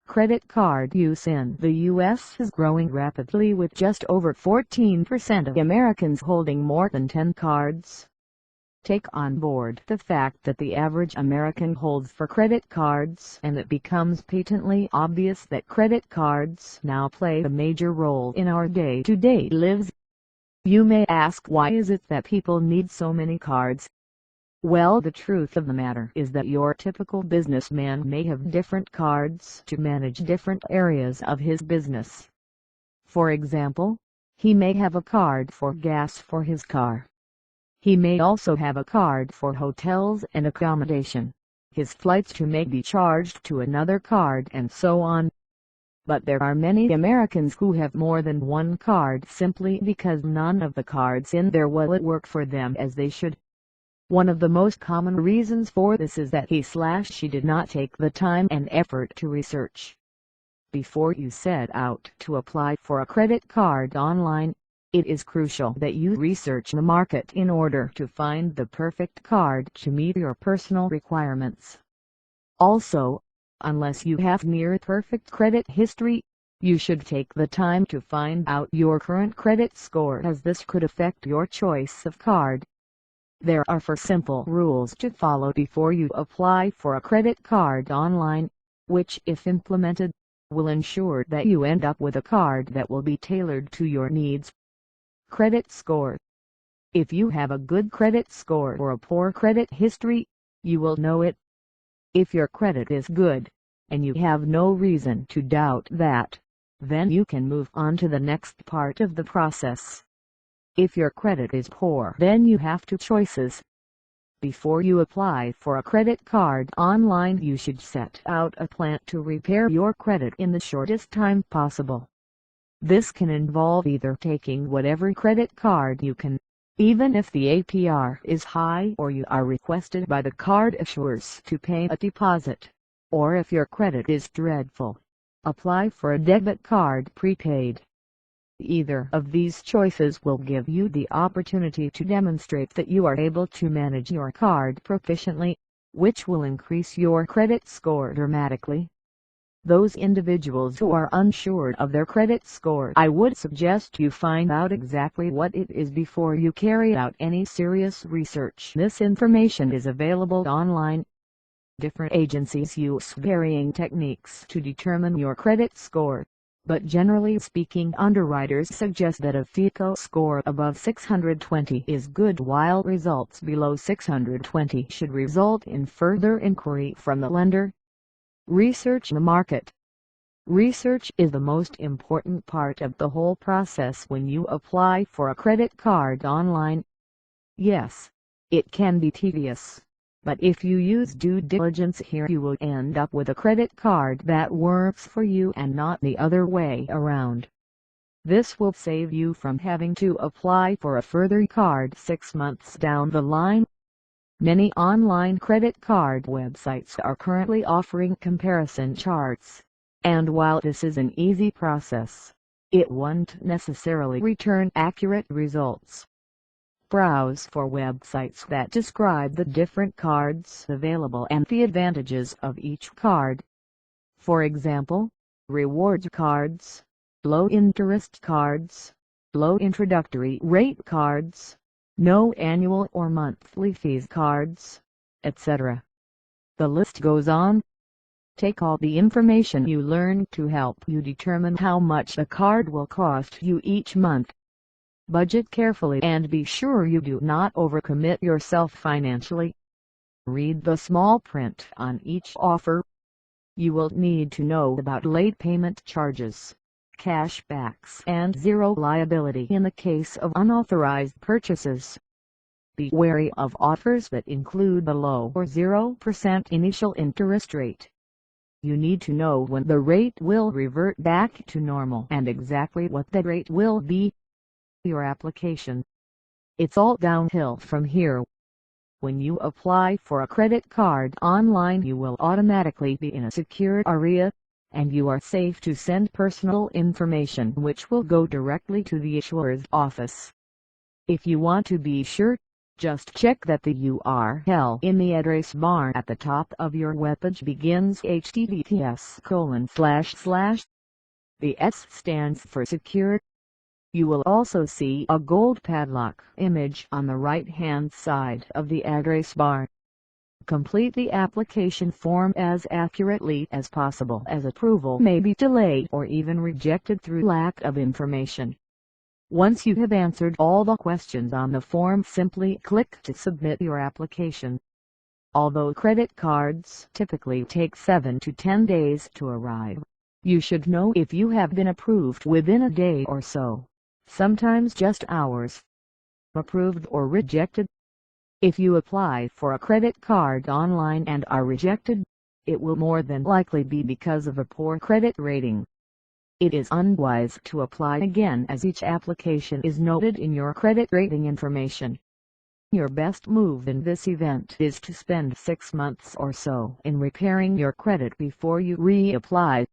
Credit card use in the U.S. is growing rapidly, with just over 14% of Americans holding more than 10 cards. Take on board the fact that the average American holds 4 credit cards, and it becomes patently obvious that credit cards now play a major role in our day-to-day lives. You may ask, why is it that people need so many cards? Well, the truth of the matter is that your typical businessman may have different cards to manage different areas of his business. For example, he may have a card for gas for his car. He may also have a card for hotels and accommodation. His flights too may be charged to another card, and so on. But there are many Americans who have more than one card simply because none of the cards in their wallet work for them as they should. One of the most common reasons for this is that he/she did not take the time and effort to research. Before you set out to apply for a credit card online, it is crucial that you research the market in order to find the perfect card to meet your personal requirements. Also, unless you have near-perfect credit history, you should take the time to find out your current credit score, as this could affect your choice of card. There are 4 simple rules to follow before you apply for a credit card online, which, if implemented, will ensure that you end up with a card that will be tailored to your needs. Credit score. If you have a good credit score or a poor credit history, you will know it. If your credit is good, and you have no reason to doubt that, then you can move on to the next part of the process. If your credit is poor, then you have 2 choices. Before you apply for a credit card online, you should set out a plan to repair your credit in the shortest time possible. This can involve either taking whatever credit card you can, even if the APR is high or you are requested by the card issuers to pay a deposit, or if your credit is dreadful, apply for a debit card prepaid. Either of these choices will give you the opportunity to demonstrate that you are able to manage your card proficiently, which will increase your credit score dramatically. Those individuals who are unsure of their credit score, I would suggest you find out exactly what it is before you carry out any serious research. This information is available online. Different agencies use varying techniques to determine your credit score, but generally speaking, underwriters suggest that a FICO score above 620 is good, while results below 620 should result in further inquiry from the lender. Research the market. Research is the most important part of the whole process when you apply for a credit card online. Yes, it can be tedious, but if you use due diligence here, you will end up with a credit card that works for you and not the other way around. This will save you from having to apply for a further card 6 months down the line. Many online credit card websites are currently offering comparison charts, and while this is an easy process, it won't necessarily return accurate results. Browse for websites that describe the different cards available and the advantages of each card. For example, rewards cards, low interest cards, low introductory rate cards, no annual or monthly fees cards, etc. The list goes on. Take all the information you learn to help you determine how much a card will cost you each month. Budget carefully and be sure you do not overcommit yourself financially. Read the small print on each offer. You will need to know about late payment charges, cashbacks, and zero liability in the case of unauthorized purchases. Be wary of offers that include a low or 0% initial interest rate. You need to know when the rate will revert back to normal and exactly what the rate will be. Your application. It's all downhill from here. When you apply for a credit card online, you will automatically be in a secure area, and you are safe to send personal information which will go directly to the issuer's office. If you want to be sure, Just check that the URL in the address bar at the top of your webpage begins https://. The S stands for secure. You will also see a gold padlock image on the right-hand side of the address bar. Complete the application form as accurately as possible, as approval may be delayed or even rejected through lack of information. Once you have answered all the questions on the form, simply click to submit your application. Although credit cards typically take 7 to 10 days to arrive, you should know if you have been approved within a day or so, sometimes just hours. Approved or rejected. If you apply for a credit card online and are rejected, it will more than likely be because of a poor credit rating. It is unwise to apply again, as each application is noted in your credit rating information. Your best move in this event is to spend 6 months or so in repairing your credit before you reapply.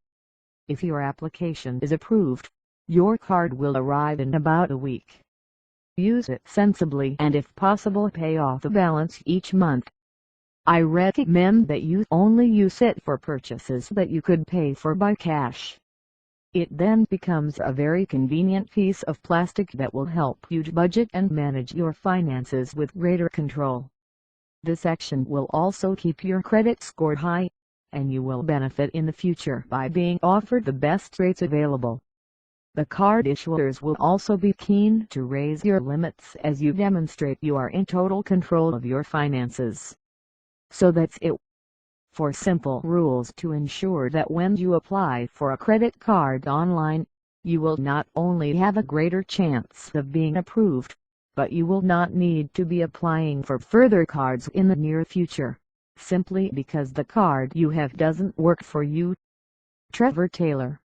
If your application is approved, your card will arrive in about a week. Use it sensibly and, if possible, pay off the balance each month. I recommend that you only use it for purchases that you could pay for by cash. It then becomes a very convenient piece of plastic that will help you to budget and manage your finances with greater control. This action will also keep your credit score high, and you will benefit in the future by being offered the best rates available. The card issuers will also be keen to raise your limits as you demonstrate you are in total control of your finances. So that's it. For simple rules to ensure that when you apply for a credit card online, you will not only have a greater chance of being approved, but you will not need to be applying for further cards in the near future, simply because the card you have doesn't work for you. Trevor Taylor